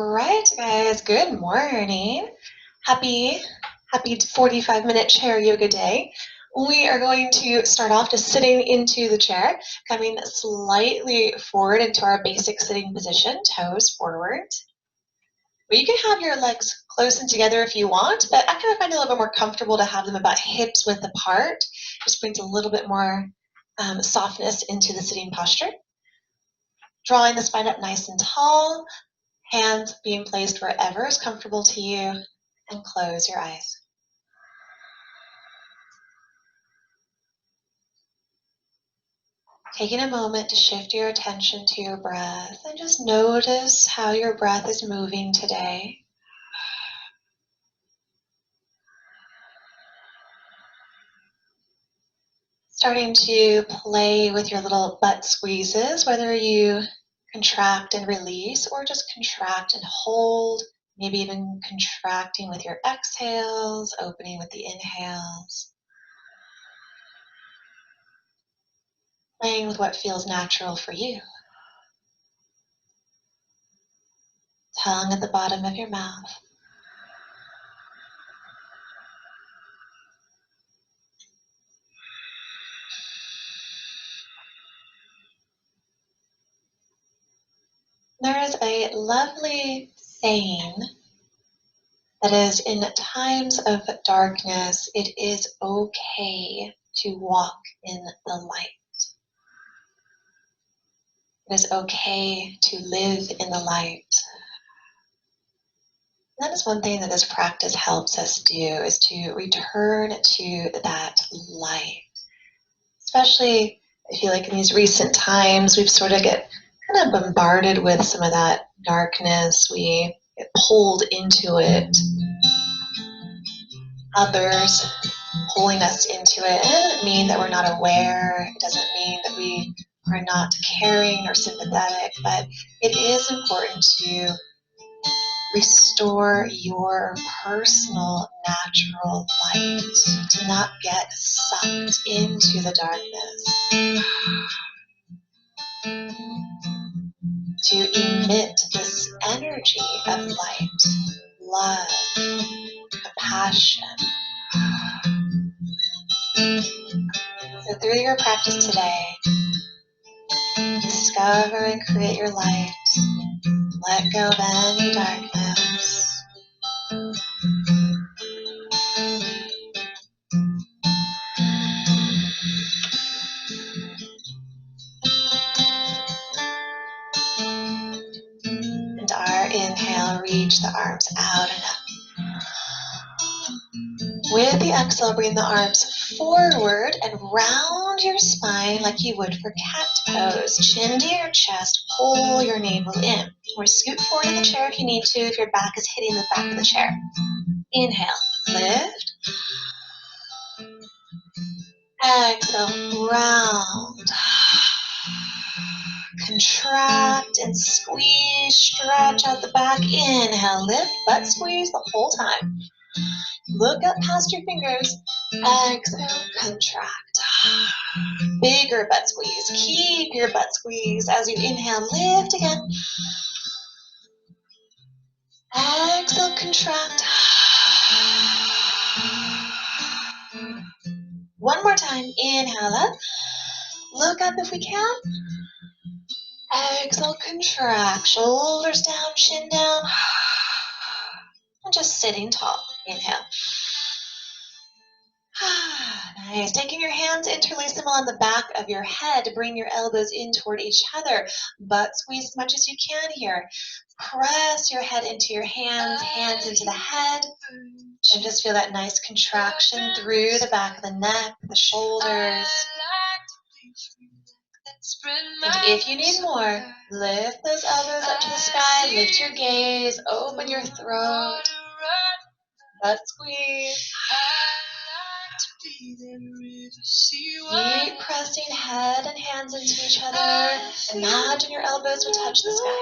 All right, guys, good morning. Happy, happy 45-minute chair yoga day. We are going to start off just sitting into the chair, coming slightly forward into our basic sitting position, toes forward. Well, you can have your legs close and together if you want, but I kind of find it a little bit more comfortable to have them about hips width apart. Just brings a little bit more softness into the sitting posture. Drawing the spine up nice and tall, hands being placed wherever is comfortable to you, and close your eyes. Taking a moment to shift your attention to your breath and just notice how your breath is moving today. Starting to play with your little butt squeezes, whether you contract and release or just contract and hold, maybe even contracting with your exhales, opening with the inhales. Playing with what feels natural for you. Tongue at the bottom of your mouth. There is a lovely saying that is, in times of darkness, it is okay to walk in the light. It is okay to live in the light. That is one thing that this practice helps us do, is to return to that light. Especially, I feel like in these recent times, we've sort of get kind of bombarded with some of that darkness. We get pulled into it. Others pulling us into it. It doesn't mean that we're not aware. It doesn't mean that we are not caring or sympathetic, but it is important to restore your personal natural light, to not get sucked into the darkness, to emit this energy of light, love, compassion. So through your practice today, discover and create your light. Let go of any darkness. And our inhale, reach the arms out and up. With the exhale, bring the arms forward and round your spine like you would for cat pose. Chin to your chest, pull your navel in. Or scoot forward in the chair if you need to, if your back is hitting the back of the chair. Inhale, lift. Exhale, round. Contract and squeeze, stretch out the back. Inhale, lift, butt squeeze the whole time. Look up past your fingers. Exhale, contract. Bigger butt squeeze. Keep your butt squeeze as you inhale. Lift again. Exhale, contract. One more time. Inhale up. Look up if we can. Exhale, contract. Shoulders down, chin down. And just sitting tall. Inhale. Nice. Taking your hands, interlace them on the back of your head. Bring your elbows in toward each other. Butt squeeze as much as you can here. Press your head into your hands, hands into the head. And just feel that nice contraction through the back of the neck, the shoulders. And if you need more, lift those elbows up to the sky. Lift your gaze. Open your throat. Butt squeeze. Keep pressing head and hands into each other. Imagine your elbows would touch the sky.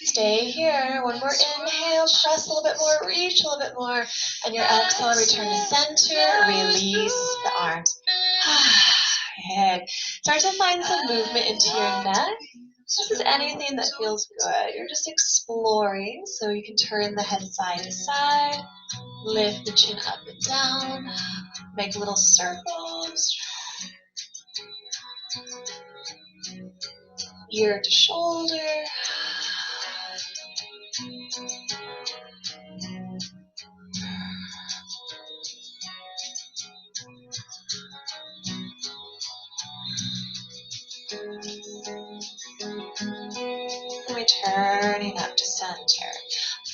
Stay here. One more inhale. Press a little bit more. Reach a little bit more. And your exhale, return to center. Release the arms. Good. Start to find some movement into your neck. This is anything that feels good. You're just exploring, so you can turn the head side to side, lift the chin up and down, make little circles, ear to shoulder. And returning up to center.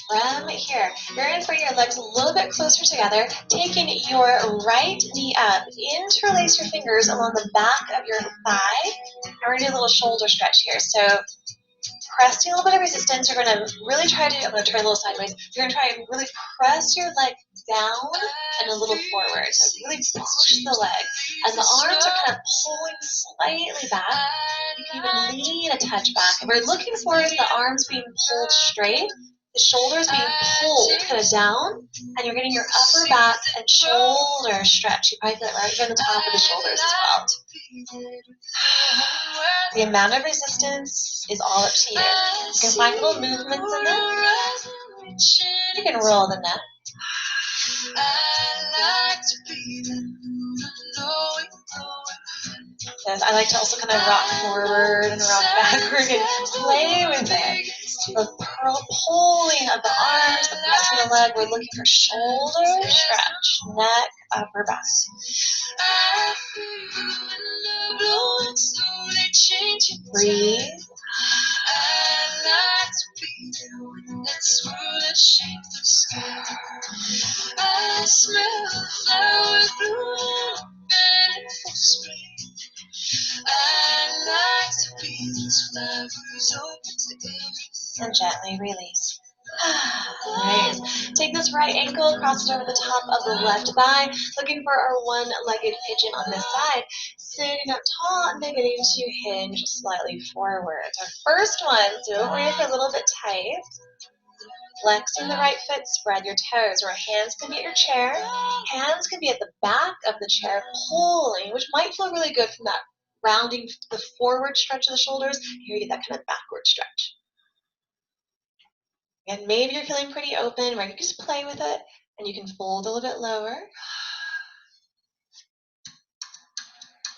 From here, you're going to bring your legs a little bit closer together, taking your right knee up. Interlace your fingers along the back of your thigh. And we're going to do a little shoulder stretch here. So pressing a little bit of resistance, you're going to really try to, I'm going to turn a little sideways, you're going to try and really press your leg down and a little forward. So really push the leg. And the arms are kind of pulling slightly back. You can even lean a touch back. And we're looking for is the arms being pulled straight, the shoulders being pulled kind of down, and you're getting your upper back and shoulder stretch. You probably feel it right here on the top of the shoulders as well. The amount of resistance is all up to you. You can find little movements in there. You can roll the neck. I like to also kind of rock forward and rock backward and play with it. The pulling of the arms, the pressing of the leg. We're looking for shoulder stretch, neck, upper back. Breathe. I smell flowers bloom in spring. I like to be those flowers open to everything. And gently release. Nice. Take this right ankle, cross it over the top of the left thigh. Looking for our one-legged pigeon on this side. Sitting up tall and beginning to hinge slightly forward. Our first one, so don't worry if you're a little bit tight. Flexing the right foot, spread your toes. Or hands can be at your chair. Hands can be at the back of the chair, pulling, which might feel really good from that rounding the forward stretch of the shoulders. Here you get that kind of backward stretch. And maybe you're feeling pretty open, where you can just play with it, and you can fold a little bit lower.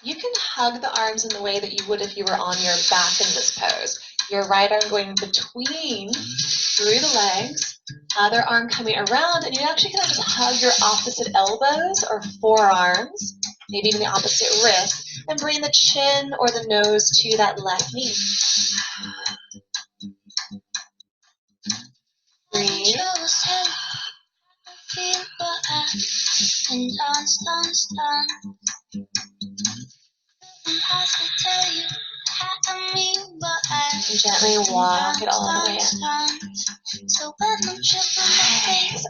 You can hug the arms in the way that you would if you were on your back in this pose. Your right arm going between, through the legs, other arm coming around, and you actually kind of just hug your opposite elbows or forearms, maybe even the opposite wrist, and bring the chin or the nose to that left knee. Breathe. And gently walk it all the way up. Nice.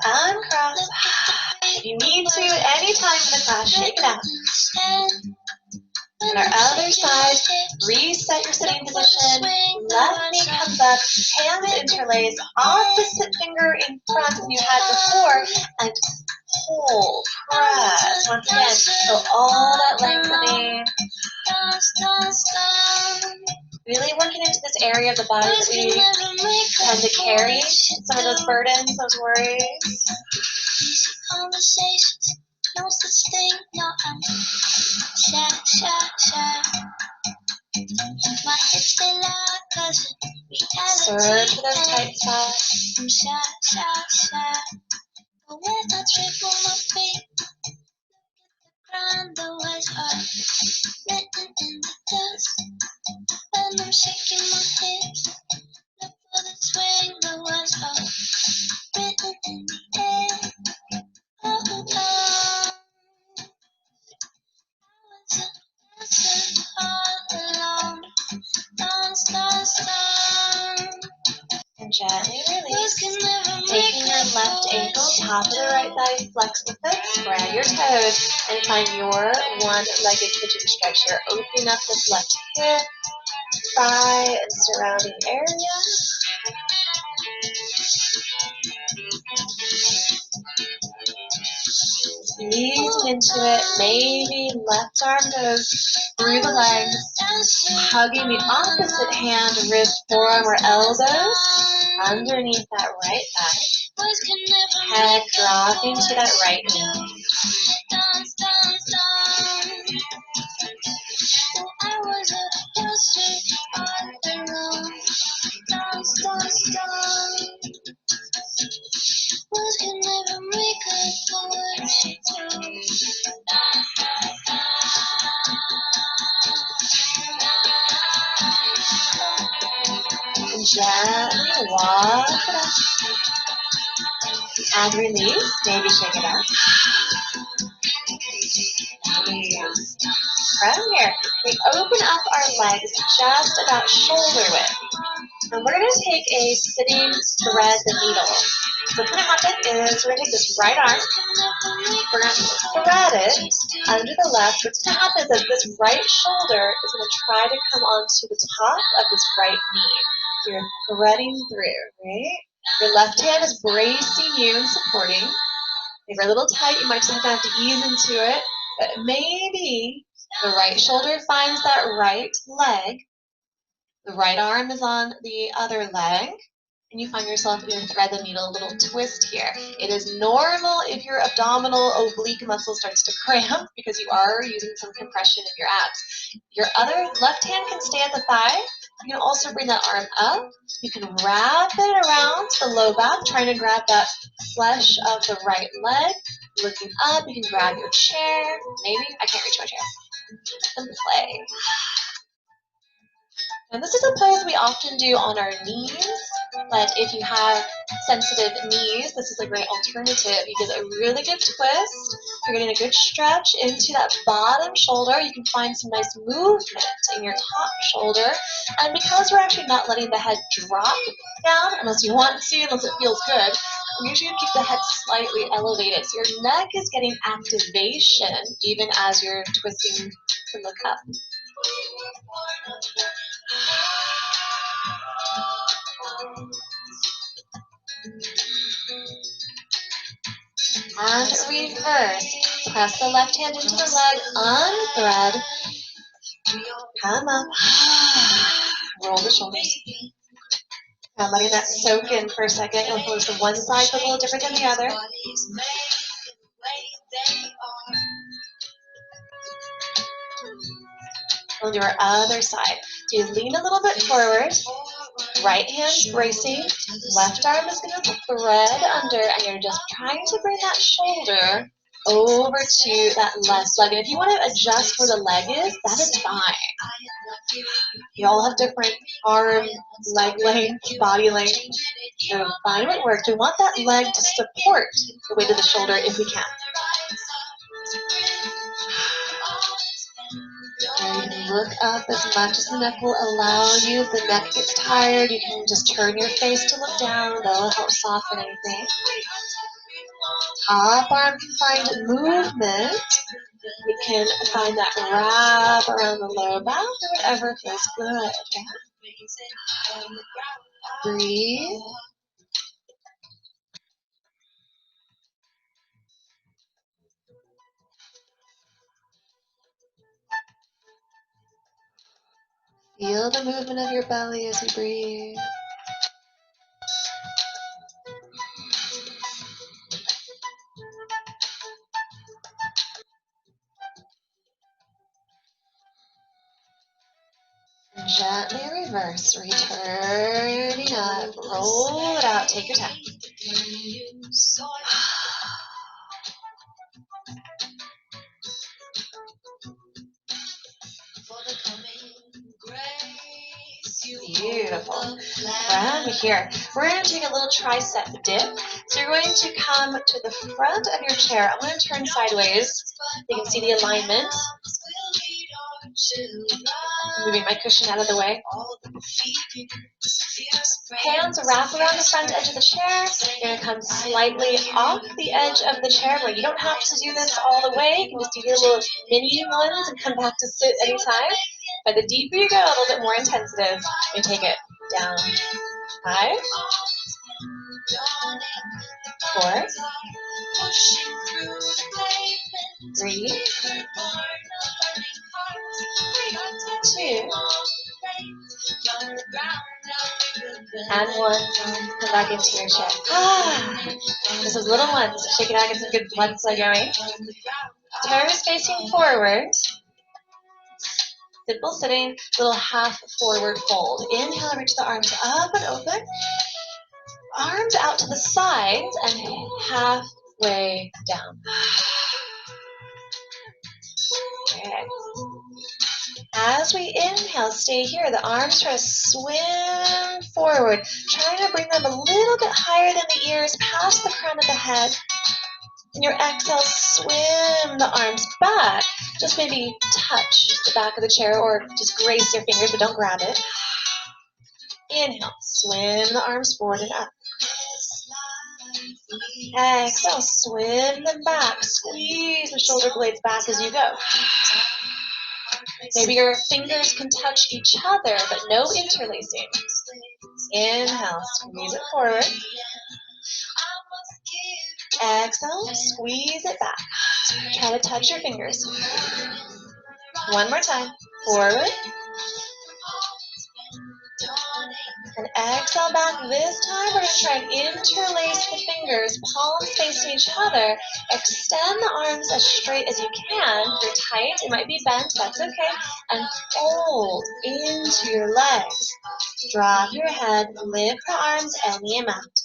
Uncross. If you need to, anytime in the class, shake it out. And our other side, reset your sitting position. Left knee comes up, hands interlace, opposite finger in front as you had before, and pull, press. Once again, so all that lengthening. Really working into this area of the body that we tend to carry, some of those burdens, those worries. No such thing, no, I'm shy. My hips stay locked, cause search for those tight spots. I'm shy. But when I trip on my feet, ground the words are written in the dust. When I'm shaking my hips, look for the swing, the words are written in the air. Oh. And gently release. Taking your left ankle, top of the right thigh, flex the foot, spread your toes, and find your one-legged pigeon stretch here. Opening up this left hip, thigh, and surrounding area. squeezing into it. Maybe left arm goes through the legs, hugging the opposite hand, wrist, forearm, or elbows underneath that right thigh. Head dropping to that right knee. Gently walk it up and release. Maybe shake it up. Release. From here, we open up our legs just about shoulder width. And we're going to take a sitting thread the needle. So what's going to happen is we're going to take this right arm, we're going to thread it under the left. What's going to happen is this right shoulder is going to try to come onto the top of this right knee. You're threading through, right? Your left hand is bracing you and supporting. If you're a little tight, you might just have to ease into it. But maybe the right shoulder finds that right leg. The right arm is on the other leg, and you find yourself going to thread the needle, a little twist here. It is normal if your abdominal oblique muscle starts to cramp because you are using some compression in your abs. Your other left hand can stay at the thigh. You can also bring that arm up. You can wrap it around the low back, trying to grab that flesh of the right leg. Looking up, you can grab your chair. Maybe, I can't reach my chair. And play. And this is a pose we often do on our knees, but if you have sensitive knees, this is a great alternative. You get a really good twist, you're getting a good stretch into that bottom shoulder. You can find some nice movement in your top shoulder. And because we're actually not letting the head drop down, unless you want to, unless it feels good, we usually keep the head slightly elevated. So your neck is getting activation even as you're twisting to look up. And reverse. Press the left hand into the leg, unthread. Come up. Roll the shoulders. Now letting that soak in for a second. You'll notice the one side is a little different than the other. On your other side. So you lean a little bit forward. Right hand's bracing. Left arm is going to thread under, and you're just trying to bring that shoulder over to that left leg. And if you want to adjust where the leg is, that is fine. You all have different arm, leg length, body length. So find what works. We want that leg to support the weight of the shoulder if we can. And you can look up as much as the neck will allow you. If the neck gets tired, you can just turn your face to look down. That'll help soften anything. Top arm can find movement. We can find that wrap around the low back or whatever feels good. Yeah? Breathe. Feel the movement of your belly as you breathe. Gently reverse, returning up, roll it out, take your time. Beautiful. From here, we're going to take a little tricep dip. So you're going to come to the front of your chair. I'm going to turn sideways. You can see the alignment. Moving my cushion out of the way. Hands wrap around the front edge of the chair. You're going to come slightly off the edge of the chair, where you don't have to do this all the way. You can just do your little mini ones and come back to sit anytime. But the deeper you go, a little bit more intensive. You take it down. 5, 4, Breathe. 2. And 1. Come back into your chair. This is little ones. Shake it out, get some good blood flow going. Toes facing forward. Simple sitting, little half forward fold. Inhale, reach the arms up and open. Arms out to the sides and halfway down. Okay. As we inhale, stay here. The arms try to swim forward, trying to bring them a little bit higher than the ears, past the crown of the head. And your exhale, swim the arms back. Just maybe touch the back of the chair or just grace your fingers, but don't grab it. Inhale, swim the arms forward and up. Exhale, swim them back. Squeeze the shoulder blades back as you go. Maybe your fingers can touch each other, but no interlacing. Inhale, squeeze it forward. Exhale, squeeze it back. Try to touch your fingers. One more time. Forward. And exhale back. This time we're going to try and interlace the fingers, palms facing each other. Extend the arms as straight as you can. If you're tight, it might be bent, that's okay. And fold into your legs. Drop your head, lift the arms any amount.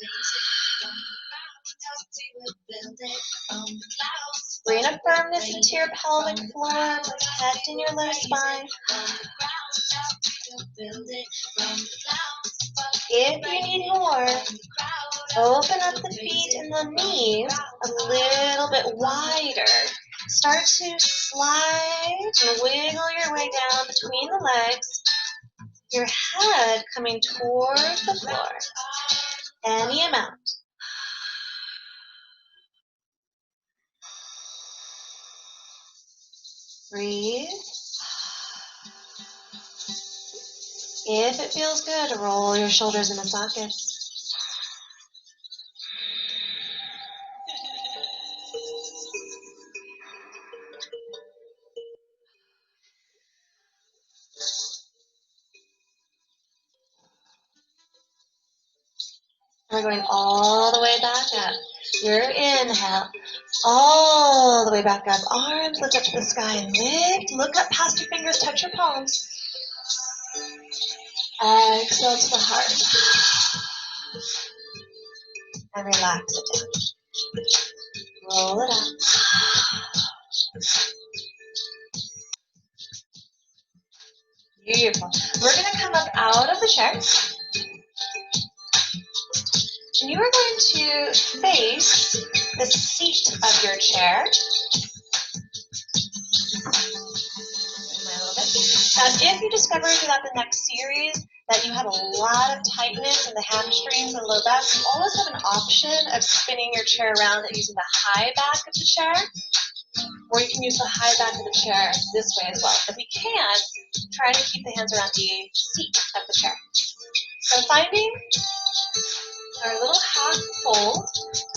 Bring a firmness into your pelvic floor, protecting your low spine. If you need more, open up the feet and the knees a little bit wider. Start to slide and wiggle your way down between the legs. Your head coming toward the floor. Any amount. Breathe. If it feels good, roll your shoulders in the sockets. We're going all the way back up. Your inhale, all the way back up. Arms lift up to the sky and lift. Look up past your fingers, touch your palms. Exhale to the heart. And relax it down. Roll it up. Beautiful. We're going to come up out of the chair. And you are going to face the seat of your chair. And if you discover throughout the next series that you have a lot of tightness in the hamstrings and low back, you always have an option of spinning your chair around and using the high back of the chair, or you can use the high back of the chair this way as well. If we can, try to keep the hands around the seat of the chair. So finding our little half fold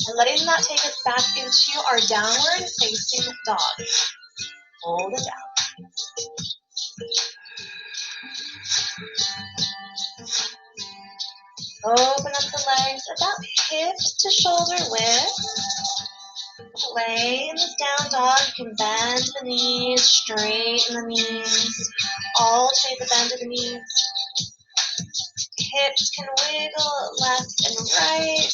and letting that take us back into our downward facing dog. Hold it down. Open up the legs about hip to shoulder width. Play in this down dog. You can bend the knees, straighten the knees, alternate the bend of the knees. Hips can wiggle left and right.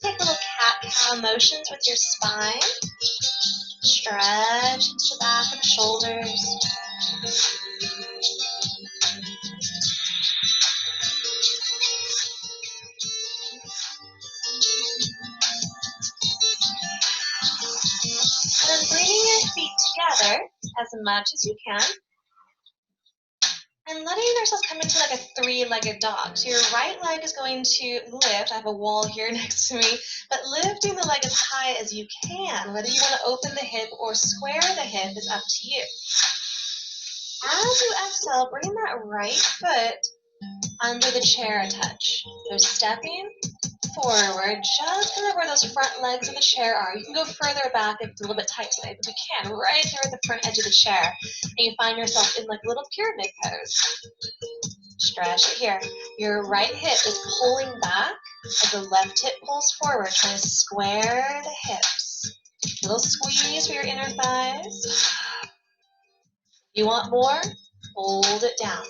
Take little cat-cow motions with your spine. Stretch into the back of the shoulders. And then bringing your feet together as much as you can. And letting yourself come into like a three-legged dog. So your right leg is going to lift. I have a wall here next to me. But lifting the leg as high as you can. Whether you want to open the hip or square the hip is up to you. As you exhale, bring that right foot under the chair a touch. So stepping forward, just kind of where those front legs of the chair are. You can go further back if it's a little bit tight today, but we can, right there at the front edge of the chair. And you find yourself in like a little pyramid pose. Stretch it here. Your right hip is pulling back as the left hip pulls forward, trying to square the hips. Little squeeze for your inner thighs. You want more? Hold it down.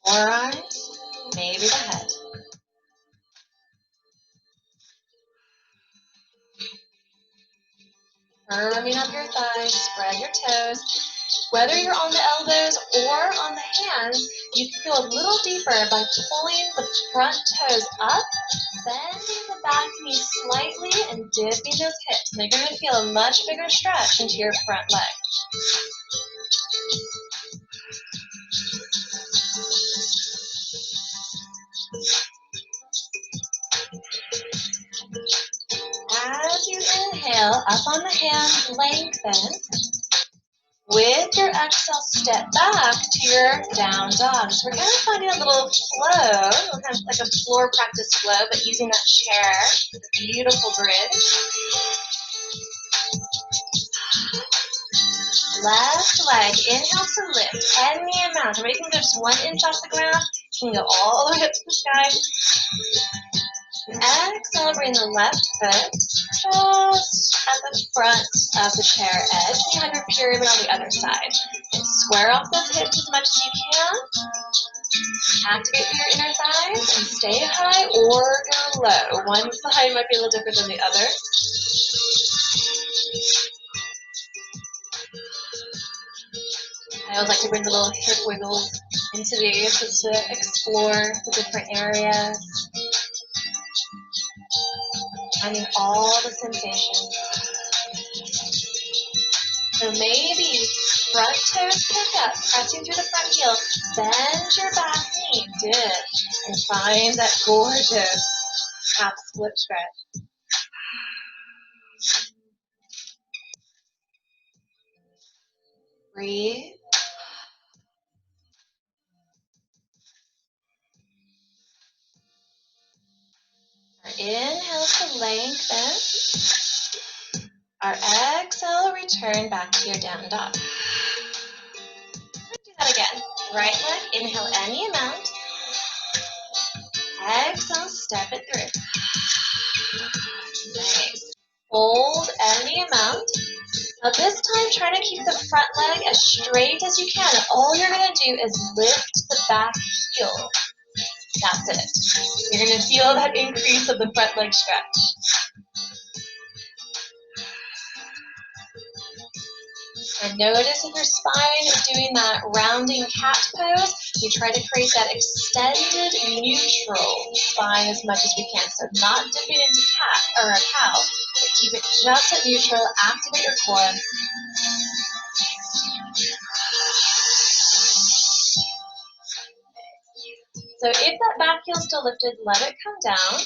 Forearms, maybe the head. Firming up your thighs, spread your toes. Whether you're on the elbows or on the hands, you can go a little deeper by pulling the front toes up, bending the back knee slightly, and dipping those hips. And you're going to feel a much bigger stretch into your front leg. As you inhale, up on the hands, lengthen. With your exhale, step back to your down dog. So we're kind of finding a little flow, kind of like a floor practice flow, but using that chair. Beautiful bridge. Left leg, inhale to lift any amount. Or you can go just 1 inch off the ground. You can go all the way up to the sky. Exhale, bring the left foot just at the front of the chair edge. You have your pyramid on the other side. And square off those hips as much as you can. Activate your inner thighs and stay high or go low. One side might be a little different than the other. I always like to bring the little hip wiggles into these just to explore the different areas. Finding all the sensations. So maybe front toes pick up, pressing through the front heel. Bend your back knee, dip, and find that gorgeous half split stretch. Breathe. Our inhale to lengthen. Our exhale, return back to your down dog. Do that again. Right leg, inhale any amount. Exhale, step it through. Nice. Hold any amount. Now this time, try to keep the front leg as straight as you can. And all you're going to do is lift the back heel. That's it. You're going to feel that increase of the front leg stretch. And notice if your spine is doing that rounding cat pose, we try to create that extended neutral spine as much as we can. So not dipping into cat or a cow, but keep it just at neutral, activate your core. So if that back heel is still lifted, let it come down.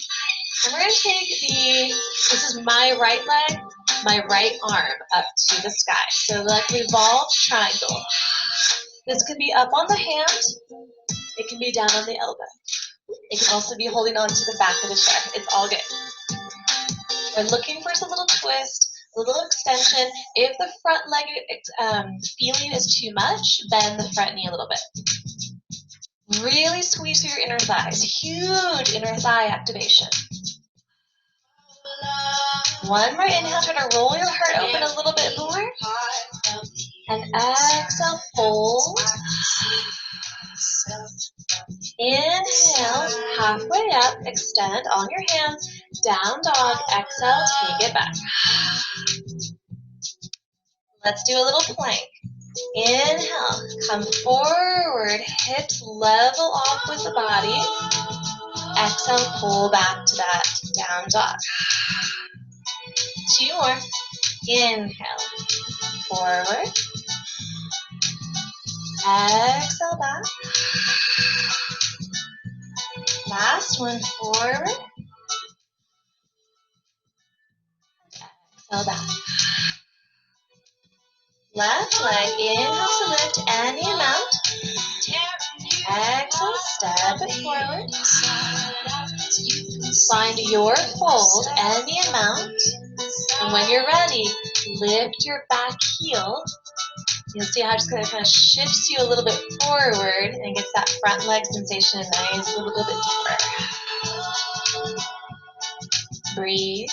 And we're going to take this is my right leg, my right arm up to the sky. So like revolved triangle. This could be up on the hand. It can be down on the elbow. It can also be holding on to the back of the chair. It's all good. We're looking for some little twist, a little extension. If the front leg feeling is too much, bend the front knee a little bit. Really squeeze through your inner thighs. Huge inner thigh activation. One more inhale, try to roll your heart open a little bit more. And exhale, fold. Inhale, halfway up, extend on your hands. Down dog, exhale, take it back. Let's do a little plank. Inhale, come forward, hips level off with the body. Exhale, pull back to that down dog. 2 more. Inhale, forward. Exhale, back. Last one, forward. Exhale, back. Left leg, inhale to lift any amount. Exhale, step it forward. Find your fold, any amount. And when you're ready, lift your back heel. You'll see how it's going to kind of shifts you a little bit forward and gets that front leg sensation nice, a little bit deeper. Breathe.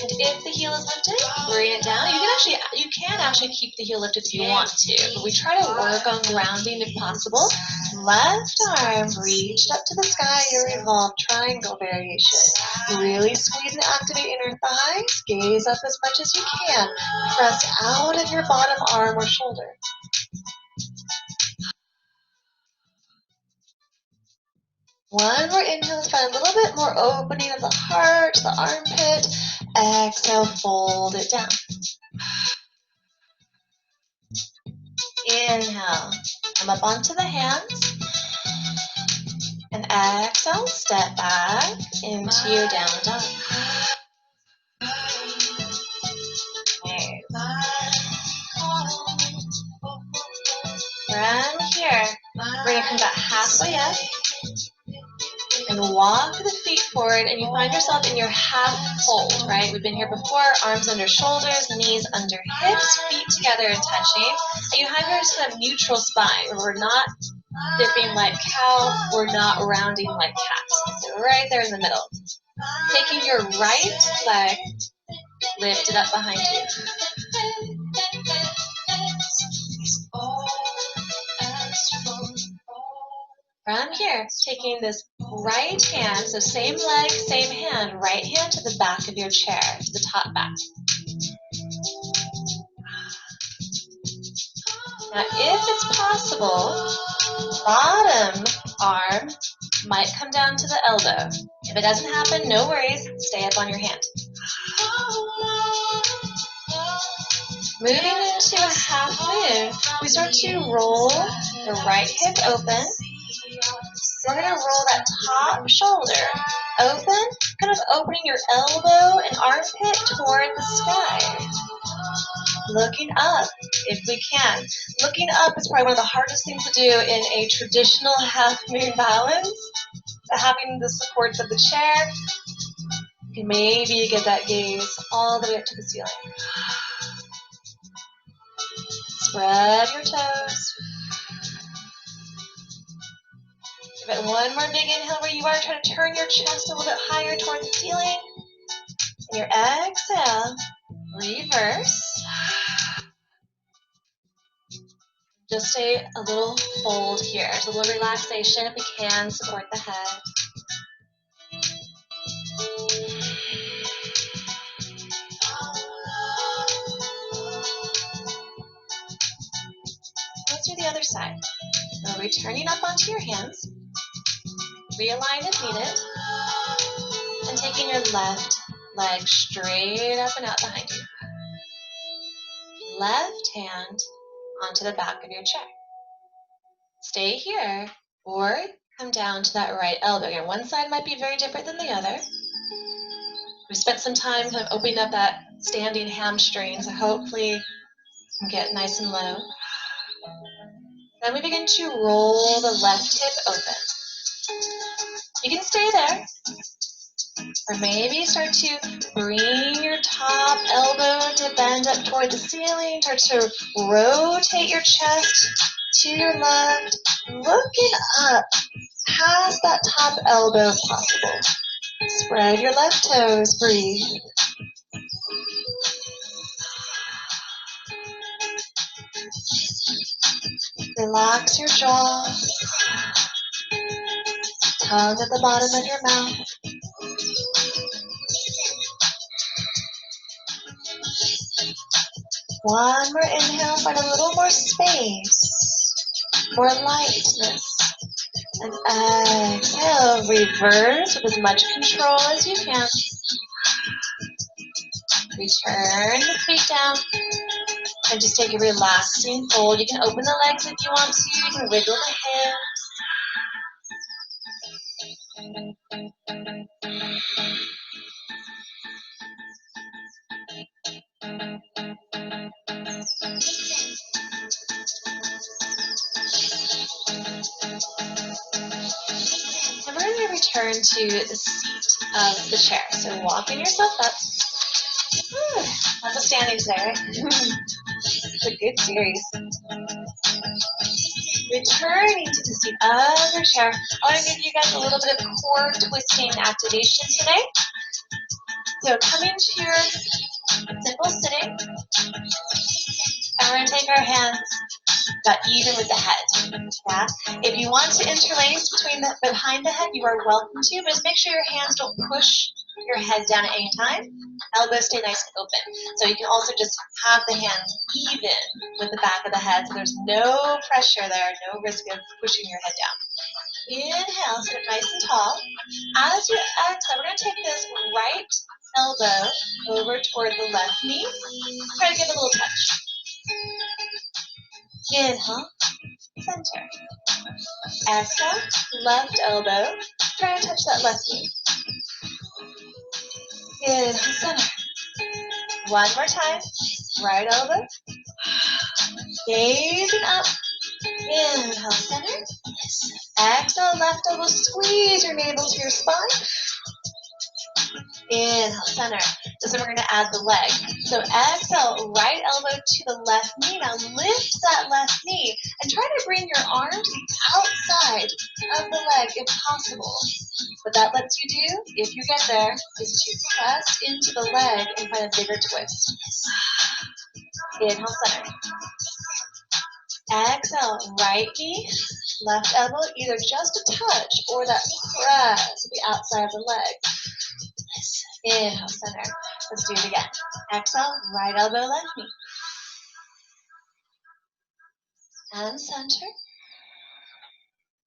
And if the heel is lifted, bring it down. You can actually keep the heel lifted if you want to, but we try to work on grounding if possible. Left arm reached up to the sky, your revolve triangle variation. Really squeeze and activate inner thighs. Gaze up as much as you can. Press out of your bottom arm or shoulder. One more inhale, find a little bit more opening of the heart, the armpit. Exhale, fold it down. Inhale, come up onto the hands. And exhale, step back into your down dog. From here, we're going to come back halfway up and walk the feet forward, and you find yourself in your half fold, right? We've been here before, arms under shoulders, knees under hips, feet together and touching. And you have your kind of neutral spine, where we're not dipping like cow, we're not rounding like cat. So right there in the middle. Taking your right leg, lift it up behind you. From here, taking this right hand, so same leg, same hand, right hand to the back of your chair, to the top back. Now, if it's possible, bottom arm might come down to the elbow. If it doesn't happen, no worries, stay up on your hand. Moving into a half moon, we start to roll the right hip open. We're going to roll that top shoulder open, kind of opening your elbow and armpit toward the sky. Looking up, if we can. Looking up is probably one of the hardest things to do in a traditional half moon balance. Having the supports of the chair, you can maybe get that gaze all the way up to the ceiling. Spread your toes. Give it one more big inhale where you are. Try to turn your chest a little bit higher toward the ceiling. And your exhale, reverse. Just a little fold here. Just a little relaxation if we can. Support the head. Let's do the other side. Now returning up onto your hands. Realign if needed. And taking your left leg straight up and out behind you. Left hand onto the back of your chair. Stay here or come down to that right elbow. Again, one side might be very different than the other. We spent some time kind of opening up that standing hamstring, so hopefully you can get nice and low. Then we begin to roll the left hip open. You can stay there. Or maybe start to bring your top elbow to bend up toward the ceiling. Start to rotate your chest to your left. Looking up past that top elbow if possible. Spread your left toes. Breathe. Relax your jaw. Tongue at the bottom of your mouth. One more inhale, find a little more space, more lightness. And exhale, reverse with as much control as you can. Return the feet down. And just take a relaxing fold. You can open the legs if you want to. You can wiggle the hips. return to the seat of the chair. So walking yourself up. Lots of standing today, right? It's a good series. Returning to the seat of your chair. I want to give you guys a little bit of core twisting activation today. So coming to your simple sitting, and we're going to take our hands about even with the head. Yeah? If you want to interlace behind the head, you are welcome to, but just make sure your hands don't push your head down at any time. Elbows stay nice and open. So you can also just have the hands even with the back of the head, so there's no pressure there, no risk of pushing your head down. Inhale, sit up nice and tall. As you exhale, we're going to take this right elbow over toward the left knee. Try to give it a little touch. Inhale, center. Exhale, left elbow. Try to touch that left knee. Inhale, center. One more time. Right elbow. Gazing up. Inhale, center. Exhale, left elbow. Squeeze your navel to your spine. Inhale, center. So we're going to add the leg. So exhale, right elbow to the left knee. Now lift that left knee and try to bring your arm to the outside of the leg if possible. What that lets you do, if you get there, is to press into the leg and find a bigger twist. Inhale, center. Exhale, right knee, left elbow, either just a touch or that press to the outside of the leg. Inhale, center. Let's do it again. Exhale, right elbow, left knee. And center.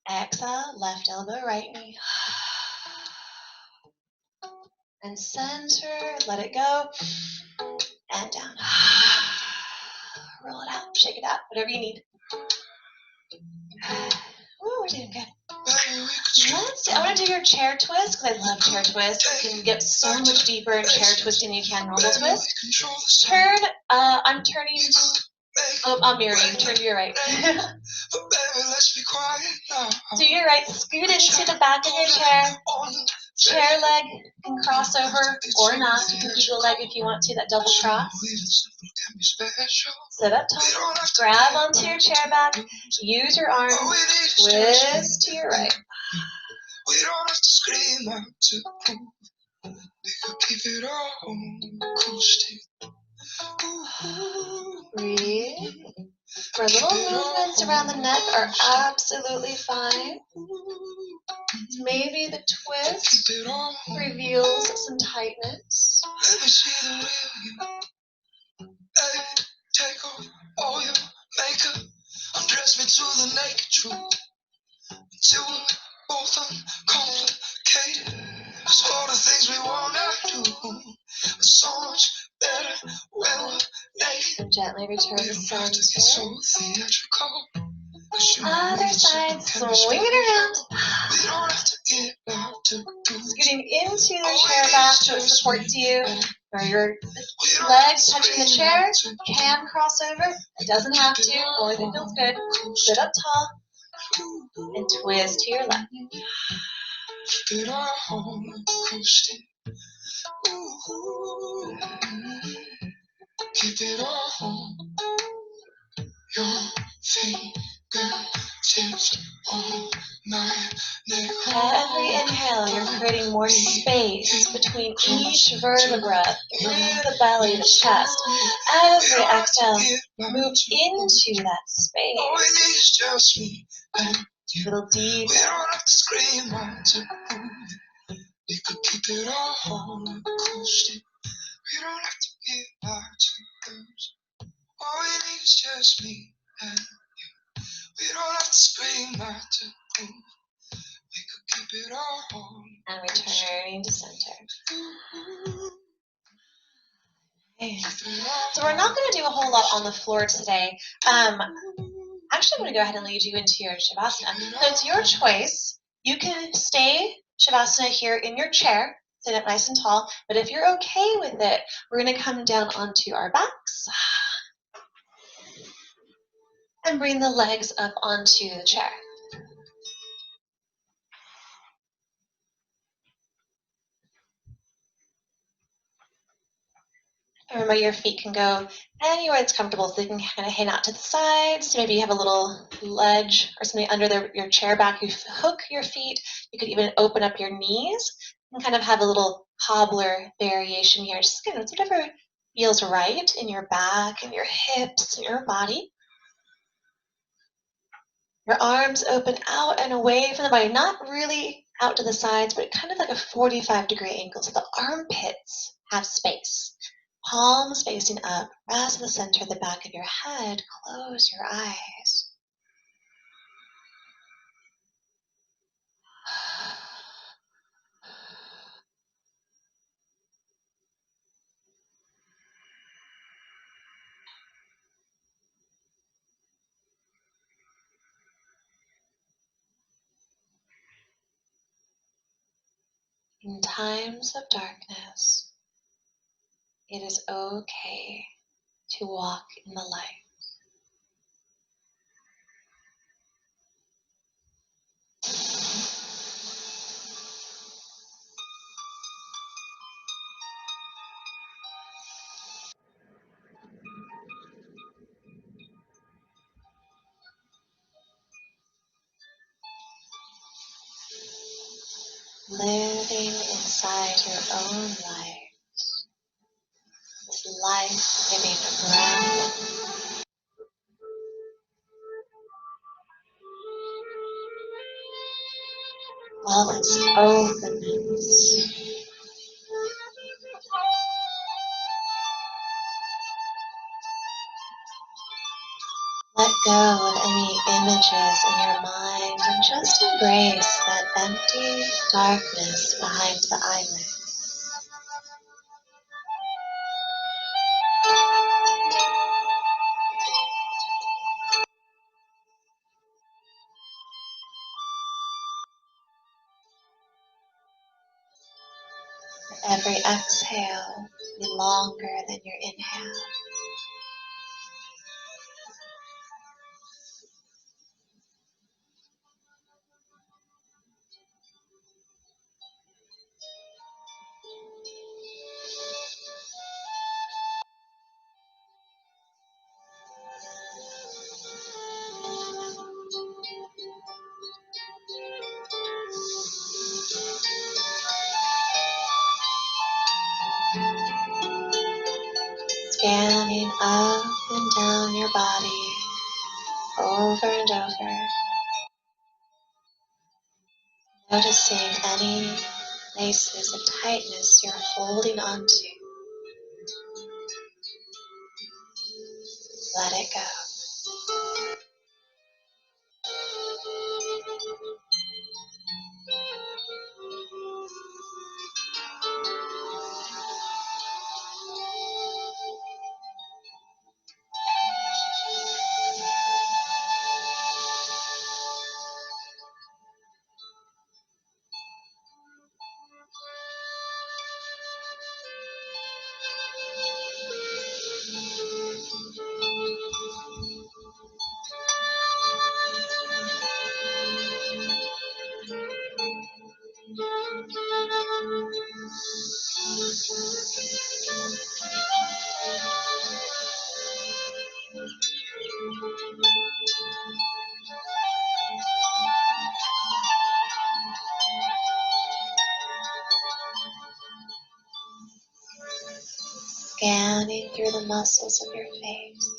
Exhale, left elbow, right knee. And center, let it go. And down. Roll it out, shake it out, whatever you need. Ooh, we're doing good. I want to do your chair twist because I love chair twists. You can get so much deeper in chair twisting than you can normal twist. Turn, I'm turning, I'm mirroring, turn to your right. To your right, scoot into the back of your chair. Chair leg can cross over or not. You can keep the leg if you want to, that double cross. Sit up tall, grab onto your chair back, use your arms, twist to your right. We don't have to scream out to prove we could keep it all acoustic. Breathe. For little movements around the neck are absolutely fine. Maybe the twist reveals some tightness. Let me see the real you. Hey, take off all your makeup. Undress me to the naked truth. Until we're both uncomplicated. 'Cause all the things we wanna do are so much better when we're naked. And gently return the center. So theatrical. Other side, swing it around. We don't have to get out to scooting into the chair back so it supports you. Or your legs touching the chair. Can cross over. It doesn't have to. Only if it feels good. Sit up tall. And twist to your left. Keep it all acoustic. Keep it all. Your fingertips on my neck. Every inhale, you're creating more space between each vertebra, through the belly, the chest. Every exhale, move into that space. All we need is just me and you. Little deep. We don't have to scream out to prove it. We could keep it all acoustic. We don't have to get back to those. All we need is just me and you. We don't have to scream out to prove. We could keep it all. And returning to center. Okay. So we're not going to do a whole lot on the floor today. Actually, I'm going to go ahead and lead you into your Shavasana. So it's your choice. You can stay Shavasana here in your chair, sit up nice and tall. But if you're okay with it, we're going to come down onto our backs and bring the legs up onto the chair. Remember, your feet can go anywhere that's comfortable, so they can kind of hang out to the sides. Maybe you have a little ledge or something under your chair back. You hook your feet. You could even open up your knees and kind of have a little cobbler variation here. Just kind of whatever feels right in your back and your hips and your body. Your arms open out and away from the body, not really out to the sides, but kind of like a 45-degree angle. So the armpits have space. Palms facing up, rest the center of the back of your head. Close your eyes. In times of darkness, it is okay to walk in the light. Living inside your own light, this life-giving breath. All this openness. Let go of any images in your mind and just embrace that empty darkness behind the eyelid. Every exhale be longer than your inhale. Scanning up and down your body over and over. Noticing any places of tightness you're holding on to. Let it go. Scanning through the muscles of your face.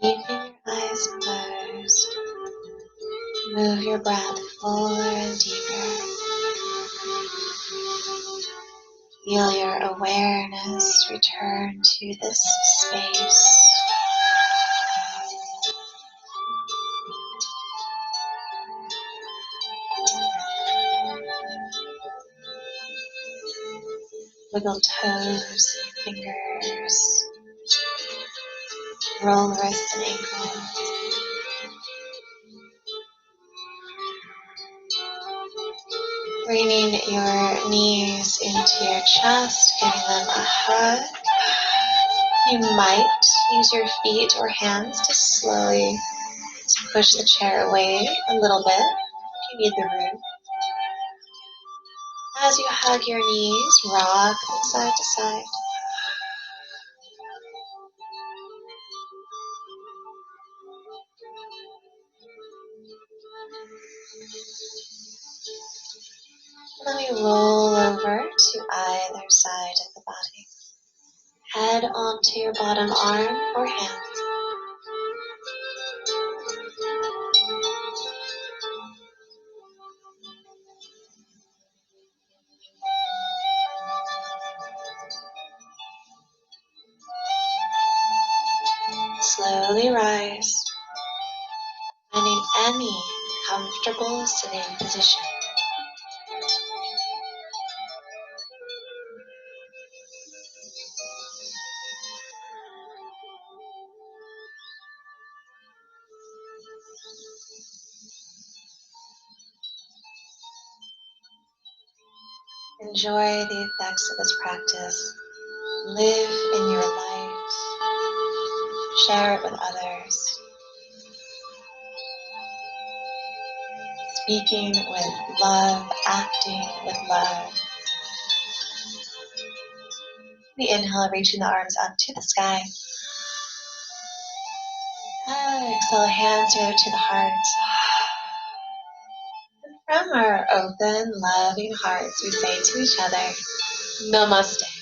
Keeping your eyes closed, move your breath fuller and deeper. Feel your awareness return to this space. Wiggle toes, fingers, roll wrists and ankles. Bringing your knees into your chest, giving them a hug. You might use your feet or hands to slowly push the chair away a little bit if you need the room. As you hug your knees, rock from side to side. And then we roll over to either side of the body. Head onto your bottom arm or hand. Slowly rise, finding any comfortable sitting position. Enjoy the effects of this practice. Live in your light. Share it with others. Speaking with love, acting with love. The inhale, reaching the arms up to the sky. Exhale, hands over to the heart. And from our open, loving hearts, we say to each other, Namaste.